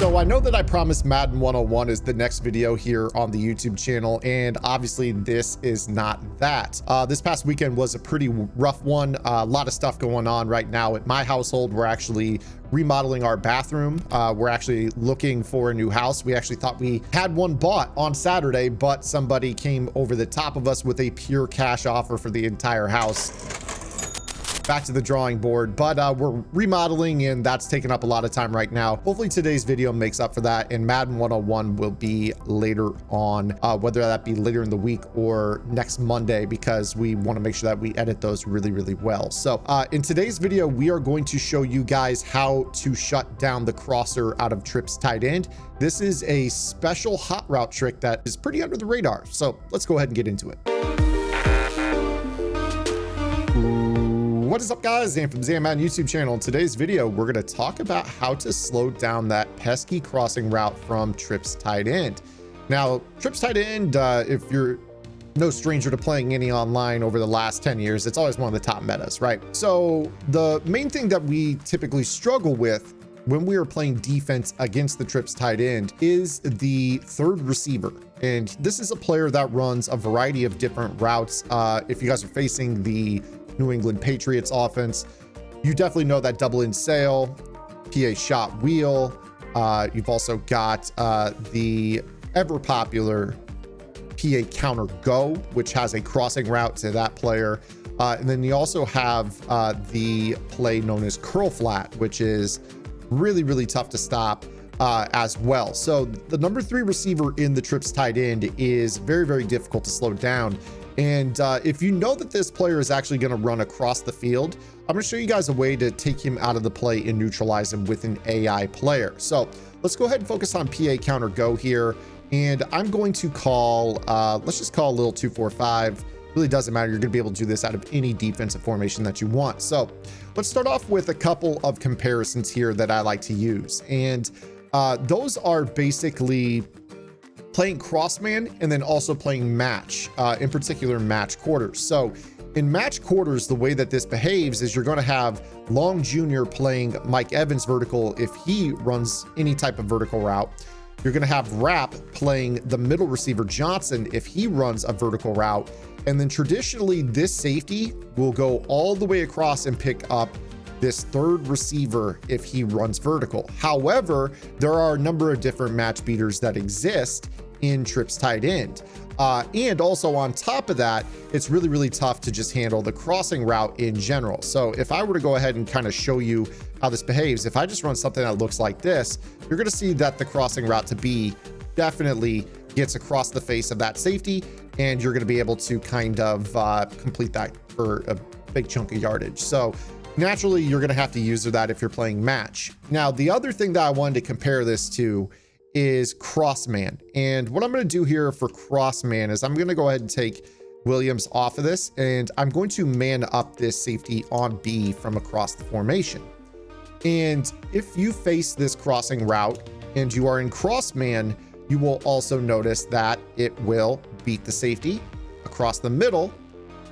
So I know that I promised Madden 101 is the next video here on the YouTube channel, and obviously this is not that. This past weekend was a pretty rough one. A lot of stuff going on right now at my household. We're actually remodeling our bathroom. We're actually looking for a new house. We actually thought we had one bought on Saturday, but somebody came over the top of us with a pure cash offer for the entire house. Back to the drawing board, but we're remodeling, and that's taking up a lot of time right now. Hopefully today's video makes up for that, and Madden 101 will be later on, whether that be later in the week or next Monday, because we want to make sure that we edit those really well. So in today's video, we are going to show you guys how to shut down the crosser out of Trips tight end. This is a special hot route trick that is pretty under the radar. So let's go ahead and get into it. What is up, guys? Zan from Zan Madden YouTube channel. In today's video, we're going to talk about how to slow down that pesky crossing route from Trips tight end. Now, Trips tight end, if you're no stranger to playing any online over the last 10 years, it's always one of the top metas, right? So the main thing that we typically struggle with when we are playing defense against the Trips tight end is the third receiver. And this is a player that runs a variety of different routes. If you guys are facing the New England Patriots offense, you definitely know that double in sail, PA shot wheel. You've also got the ever popular PA counter go, which has a crossing route to that player. And then you also have the play known as curl flat, which is really tough to stop as well. So the number 3 receiver in the Trips tight end is very difficult to slow down. And if you know that this player is actually going to run across the field, I'm going to show you guys a way to take him out of the play and neutralize him with an AI player. So let's go ahead and focus on PA counter go here. And I'm going to call, let's just call a little 2-4-5. Really doesn't matter. You're going to be able to do this out of any defensive formation that you want. So let's start off with a couple of comparisons here that I like to use. And those are basically playing crossman and then also playing match, in particular match quarters. So in match quarters, the way that this behaves is you're going to have Long Jr. playing Mike Evans vertical if he runs any type of vertical route. You're going to have Rap playing the middle receiver Johnson if he runs a vertical route. And then traditionally this safety will go all the way across and pick up this third receiver if he runs vertical. However, there are a number of different match beaters that exist in Trips tight end. And also on top of that, it's really tough to just handle the crossing route in general. So if I were to go ahead and kind of show you how this behaves, if I just run something that looks like this, you're going to see that the crossing route to B definitely gets across the face of that safety, and you're going to be able to kind of complete that for a big chunk of yardage. So naturally, you're going to have to use that if you're playing match. Now, the other thing that I wanted to compare this to is crossman. And what I'm going to do here for crossman is I'm going to go ahead and take Williams off of this, and I'm going to man up this safety on B from across the formation. And if you face this crossing route and you are in crossman, you will also notice that it will beat the safety across the middle.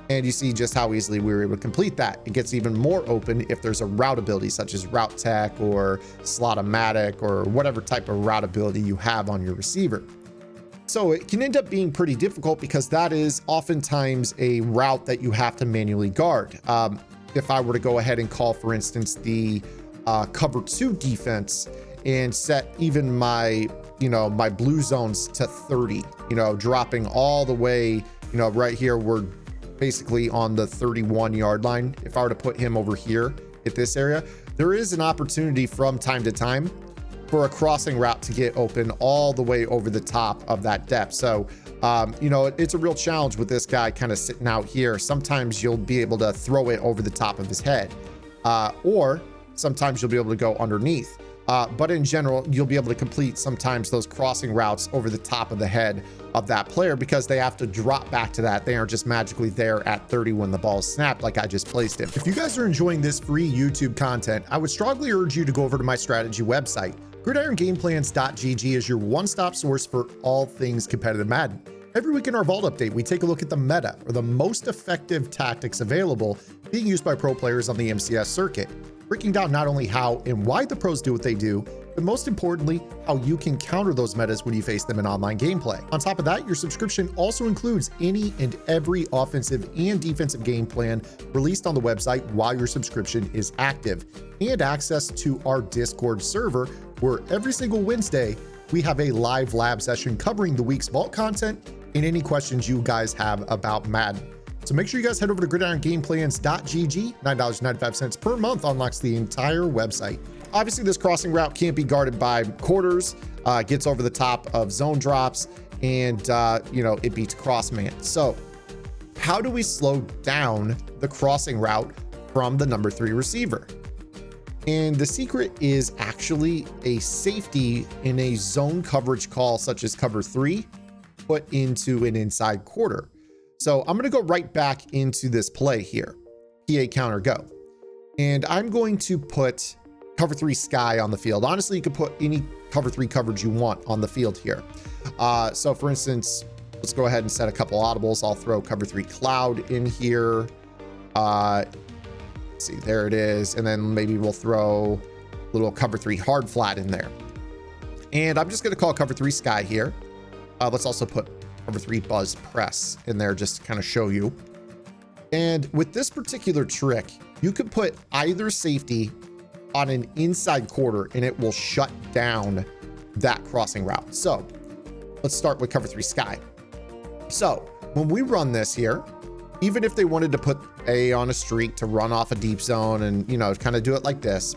And you see just how easily we were able to complete that. It gets even more open if there's a route ability such as route tech or slot-o-matic or whatever type of route ability you have on your receiver. So it can end up being pretty difficult because that is oftentimes a route that you have to manually guard. If I were to go ahead and call, for instance, the cover 2 defense and set even my blue zones to 30, dropping all the way, right here, we're basically on the 31 yard line. If I were to put him over here at this area, there is an opportunity from time to time for a crossing route to get open all the way over the top of that depth. So, it's a real challenge with this guy kind of sitting out here. Sometimes you'll be able to throw it over the top of his head, or sometimes you'll be able to go underneath. But in general, you'll be able to complete sometimes those crossing routes over the top of the head of that player because they have to drop back to that. They aren't just magically there at 30 when the ball is snapped like I just placed him. If you guys are enjoying this free YouTube content, I would strongly urge you to go over to my strategy website. GridironGamePlans.gg is your one-stop source for all things competitive Madden. Every week in our Vault Update, we take a look at the meta, or the most effective tactics available being used by pro players on the MCS circuit. breaking down not only how and why the pros do what they do, but most importantly, how you can counter those metas when you face them in online gameplay. On top of that, your subscription also includes any and every offensive and defensive game plan released on the website while your subscription is active, and access to our Discord server, where every single Wednesday, we have a live lab session covering the week's vault content and any questions you guys have about Madden. So make sure you guys head over to gridirongameplans.gg. $9.95 per month unlocks the entire website. Obviously, this crossing route can't be guarded by quarters, gets over the top of zone drops, and it beats crossman. So how do we slow down the crossing route from the number 3 receiver? And the secret is actually a safety in a zone coverage call, such as cover 3, put into an inside quarter. So I'm going to go right back into this play here, PA counter go. And I'm going to put cover 3 sky on the field. Honestly, you could put any cover 3 coverage you want on the field here. So for instance, let's go ahead and set a couple audibles. I'll throw cover 3 cloud in here. Let's see, there it is. And then maybe we'll throw a little cover 3 hard flat in there. And I'm just going to call cover 3 sky here. Let's also put cover 3 buzz press in there just to kind of show you. And with this particular trick, you could put either safety on an inside quarter and it will shut down that crossing route. So let's start with cover 3 sky. So when we run this here, even if they wanted to put A on a streak to run off a deep zone and, kind of do it like this,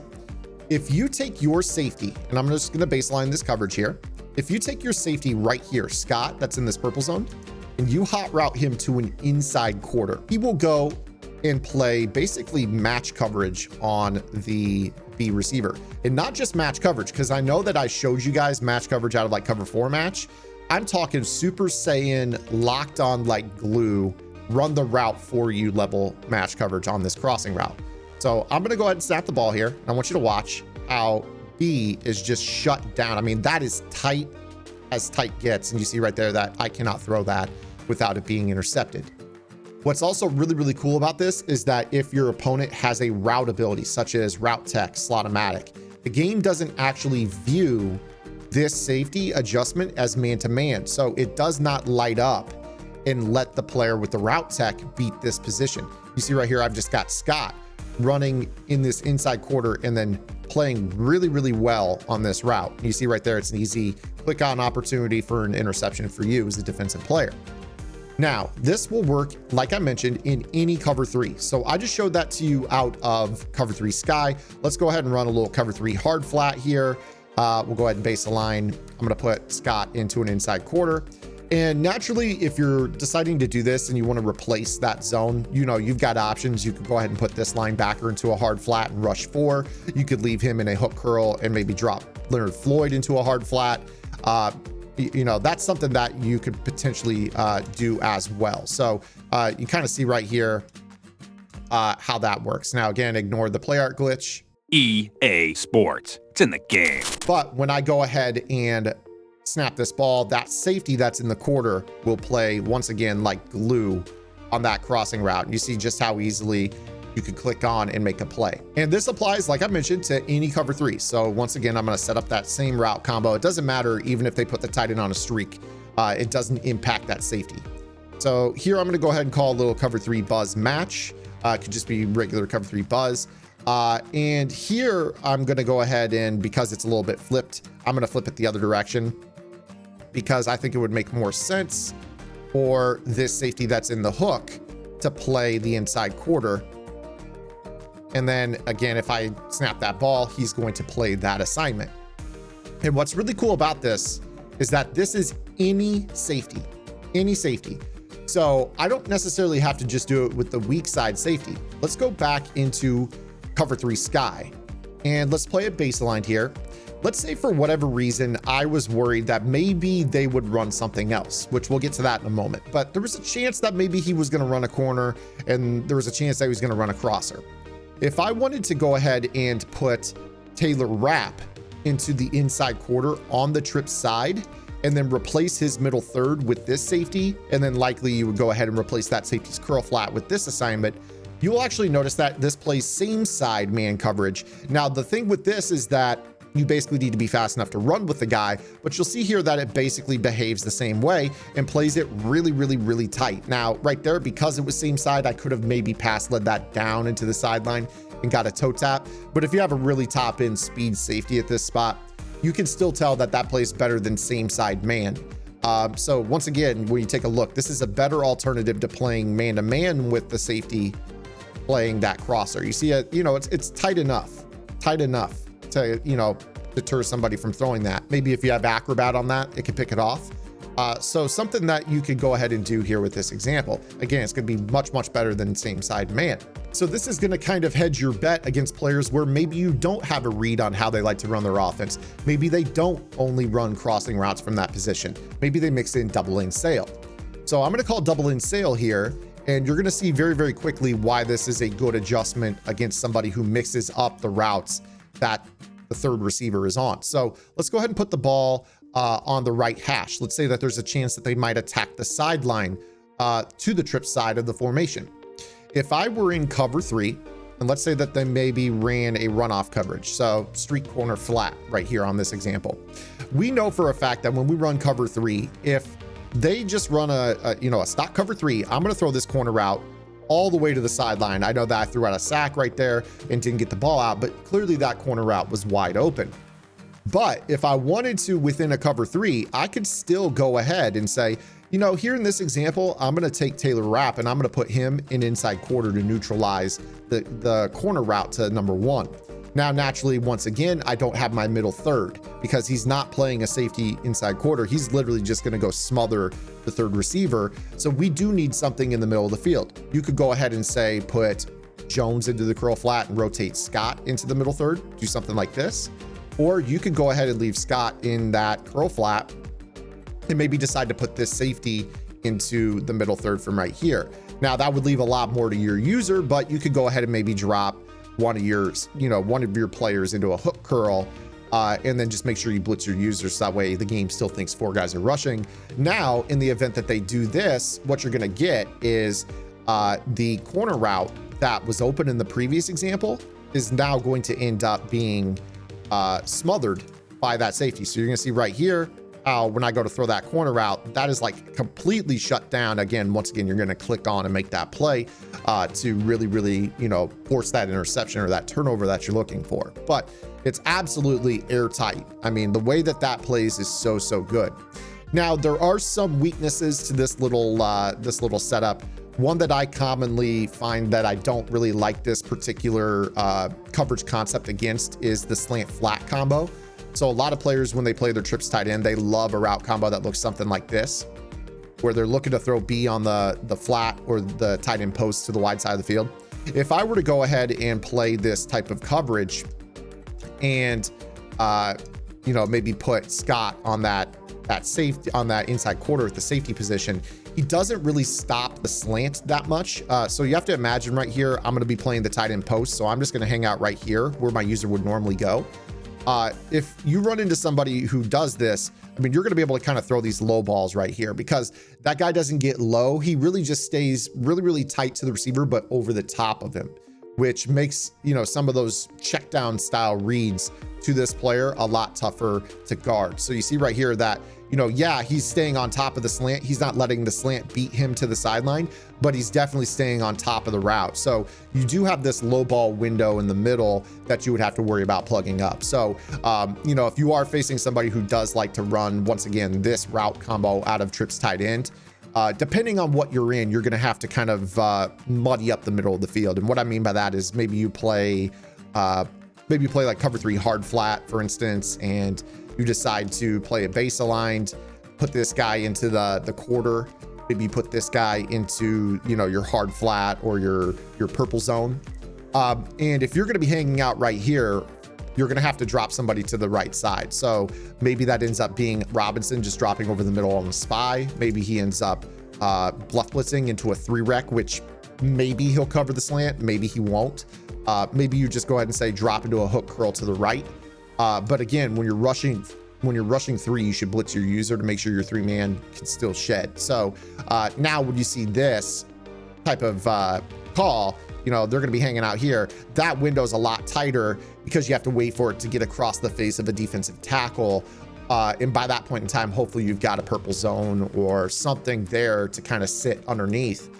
if you take your safety, and I'm just going to baseline this coverage here. If you take your safety right here, Scott, that's in this purple zone, and you hot route him to an inside quarter, he will go and play basically match coverage on the B receiver. And not just match coverage, because I know that I showed you guys match coverage out of like cover 4 match. I'm talking Super Saiyan locked on like glue, run the route for you level match coverage on this crossing route. So I'm going to go ahead and snap the ball here. I want you to watch how B is just shut down. I mean, that is tight as tight gets. And you see right there that I cannot throw that without it being intercepted. What's also really, really cool about this is that if your opponent has a route ability, such as route tech, slotomatic, the game doesn't actually view this safety adjustment as man-to-man. So it does not light up and let the player with the route tech beat this position. You see right here, I've just got Scott running in this inside quarter and then playing really, really well on this route. You see right there, it's an easy click on opportunity for an interception for you as a defensive player. Now, this will work, like I mentioned, in any cover 3. So I just showed that to you out of cover 3 sky. Let's go ahead and run a little cover 3 hard flat here. We'll go ahead and base align. I'm going to put Scott into an inside quarter. And naturally, if you're deciding to do this and you want to replace that zone, you've got options. You could go ahead and put this linebacker into a hard flat and rush 4. You could leave him in a hook curl and maybe drop Leonard Floyd into a hard flat. That's something that you could potentially do as well. So you kind of see right here how that works. Now, again, ignore the play art glitch. EA Sports, it's in the game. But when I go ahead and snap this ball, that safety that's in the quarter will play once again like glue on that crossing route. And you see just how easily you could click on and make a play. And this applies, like I mentioned, to any cover 3. So once again, I'm going to set up that same route combo. It doesn't matter even if they put the tight end on a streak, it doesn't impact that safety. So here I'm going to go ahead and call a little cover 3 buzz match. It could just be regular cover 3 buzz. And here I'm going to go ahead and, because it's a little bit flipped, I'm going to flip it the other direction, because I think it would make more sense for this safety that's in the hook to play the inside quarter. And then again, if I snap that ball, he's going to play that assignment. And what's really cool about this is that this is any safety. So I don't necessarily have to just do it with the weak side safety. Let's go back into cover 3 sky and let's play a baseline here. Let's say for whatever reason, I was worried that maybe they would run something else, which we'll get to that in a moment. But there was a chance that maybe he was going to run a corner and there was a chance that he was going to run a crosser. If I wanted to go ahead and put Taylor Rapp into the inside quarter on the trip side and then replace his middle third with this safety, and then likely you would go ahead and replace that safety's curl flat with this assignment, you will actually notice that this plays same side man coverage. Now, the thing with this is that you basically need to be fast enough to run with the guy, but you'll see here that it basically behaves the same way and plays it really, really, really tight. Now, right there, because it was same side, I could have maybe led that down into the sideline and got a toe tap. But if you have a really top end speed safety at this spot, you can still tell that that plays better than same side man. So once again, when you take a look, this is a better alternative to playing man to man with the safety playing that crosser. You see it, it's tight enough to, deter somebody from throwing that. Maybe if you have acrobat on that, it can pick it off. So something that you could go ahead and do here with this example. Again, it's going to be much, much better than same side man. So this is going to kind of hedge your bet against players where maybe you don't have a read on how they like to run their offense. Maybe they don't only run crossing routes from that position. Maybe they mix in double in sail. So I'm going to call double in sail here. And you're going to see very, very quickly why this is a good adjustment against somebody who mixes up the routes that the third receiver is on. So let's go ahead and put the ball on the right hash. Let's say that there's a chance that they might attack the sideline to the trip side of the formation. If I were in cover 3, and let's say that they maybe ran a runoff coverage, so street corner flat right here on this example. We know for a fact that when we run cover 3, if they just run a stock cover 3, I'm going to throw this corner route all the way to the sideline. I know that I threw out a sack right there and didn't get the ball out, but clearly that corner route was wide open. But if I wanted to within a cover 3, I could still go ahead and say, here in this example, I'm going to take Taylor Rapp and I'm going to put him in inside quarter to neutralize the corner route to number 1. Now, naturally, once again, I don't have my middle third because he's not playing a safety inside quarter. He's literally just going to go smother the third receiver. So we do need something in the middle of the field. You could go ahead and say, put Jones into the curl flat and rotate Scott into the middle third, do something like this. Or you could go ahead and leave Scott in that curl flat and maybe decide to put this safety into the middle third from right here. Now that would leave a lot more to your user, but you could go ahead and maybe drop one of your players into a hook curl, and then just make sure you blitz your users. So that way the game still thinks 4 guys are rushing. Now, in the event that they do this, what you're going to get is the corner route that was open in the previous example is now going to end up being smothered by that safety. So you're going to see right here, when I go to throw that corner route, that is like completely shut down. Again, once again, you're going to click on and make that play to really, really, force that interception or that turnover that you're looking for. But it's absolutely airtight. I mean, the way that that plays is so, so good. Now, there are some weaknesses to this little setup. One that I commonly find that I don't really like this particular coverage concept against is the slant flat combo. So a lot of players, when they play their trips tight end, they love a route combo that looks something like this, where they're looking to throw B on the flat or the tight end post to the wide side of the field. If I were to go ahead and play this type of coverage and, maybe put Scott on that safety, on that inside quarter at the safety position, he doesn't really stop the slant that much. So you have to imagine right here, I'm going to be playing the tight end post. So I'm just going to hang out right here where my user would normally go. If you run into somebody who does this, I mean, you're going to be able to kind of throw these low balls right here because that guy doesn't get low. He really just stays really, really tight to the receiver, but over the top of him, which makes, some of those check down style reads to this player a lot tougher to guard. So you see right here that, he's staying on top of the slant. He's not letting the slant beat him to the sideline, but he's definitely staying on top of the route. So you do have this low ball window in the middle that you would have to worry about plugging up. So, if you are facing somebody who does like to run, once again, this route combo out of trips tight end, depending on what you're in, you're going to have to kind of muddy up the middle of the field. And what I mean by that is maybe you play like cover 3 hard flat, for instance, and you decide to play a base aligned, put this guy into the quarter, maybe put this guy into, your hard flat or your purple zone. And if you're going to be hanging out right here, you're going to have to drop somebody to the right side. So maybe that ends up being Robinson just dropping over the middle on the spy. Maybe he ends up bluff blitzing into a 3-rec, which maybe he'll cover the slant, maybe he won't. Maybe you just go ahead and say drop into a hook curl to the right. But again, when you're rushing 3, you should blitz your user to make sure your 3-man can still shed. So now when you see this type of call, you know, they're going to be hanging out here. That window's a lot tighter because you have to wait for it to get across the face of a defensive tackle. And by that point in time, hopefully you've got a purple zone or something there to kind of sit underneath.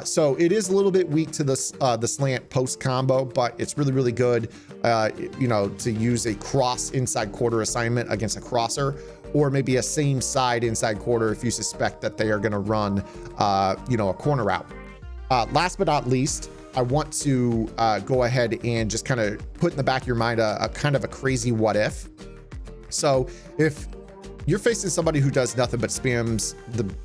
So it is a little bit weak to the slant post combo, but it's really, really good, you know, to use a cross inside quarter assignment against a crosser, or maybe a same side inside quarter if you suspect that they are going to run, you know, a corner route. Last but not least, I want to go ahead and just kind of put in the back of your mind a kind of a crazy what if. So if you're facing somebody who does nothing but spams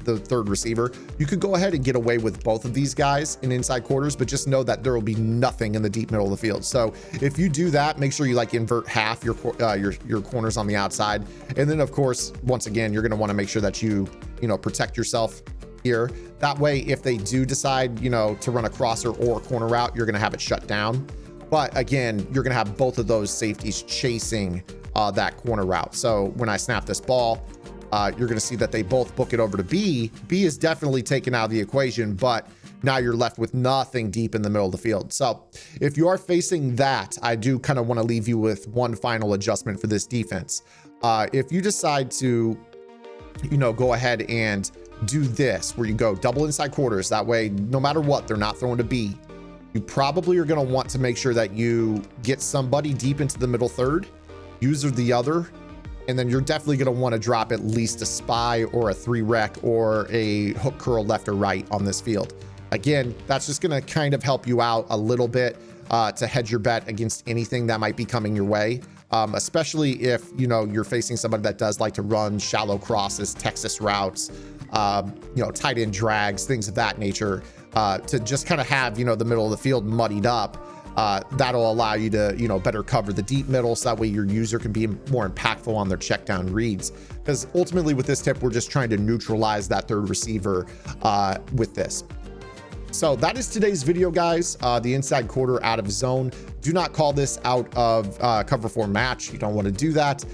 the third receiver, you could go ahead and get away with both of these guys in inside quarters, but just know that there will be nothing in the deep middle of the field. So if you do that, make sure you like invert half your corners on the outside. And then of course, once again, you're going to want to make sure that you know, protect yourself here. That way, if they do decide, you know, to run a crosser or a corner route, you're going to have it shut down. But again, you're going to have both of those safeties chasing that corner route. So when I snap this ball, you're going to see that they both book it over to B. B is definitely taken out of the equation, but now you're left with nothing deep in the middle of the field. So if you are facing that, I do kind of want to leave you with one final adjustment for this defense. If you decide to, you know, go ahead and do this, where you go double inside quarters, that way, no matter what, they're not throwing to B. You probably are going to want to make sure that you get somebody deep into the middle third, user the other, and then you're definitely going to want to drop at least a spy or a 3-rec or a hook curl left or right on this field. Again, that's just going to kind of help you out a little bit to hedge your bet against anything that might be coming your way, especially if, you know, you're facing somebody that does like to run shallow crosses, Texas routes, you know, tight end drags, things of that nature, to just kind of have, you know, the middle of the field muddied up. That'll allow you to, you know, better cover the deep middle, so that way your user can be more impactful on their check down reads. Because ultimately with this tip, we're just trying to neutralize that third receiver with this. So that is today's video, guys. The inside quarter out of zone. Do not call this out of cover 4 match. You don't want to do that.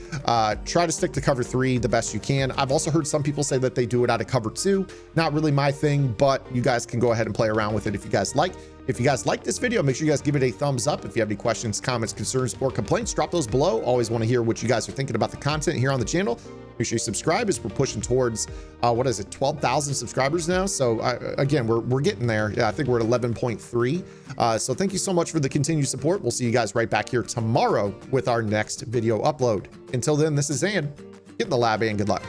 Try to stick to cover 3 the best you can. I've also heard some people say that they do it out of cover 2. Not really my thing, but you guys can go ahead and play around with it if you guys like. If you guys like this video, make sure you guys give it a thumbs up. If you have any questions, comments, concerns, or complaints, drop those below. Always want to hear what you guys are thinking about the content here on the channel. Make sure you subscribe, as we're pushing towards, what is it, 12,000 subscribers now. So again, we're getting there. Yeah, I think we're at 11.3. So thank you so much for the continued support. We'll see you guys right back here tomorrow with our next video upload. Until then, this is Zan. Get in the lab and good luck.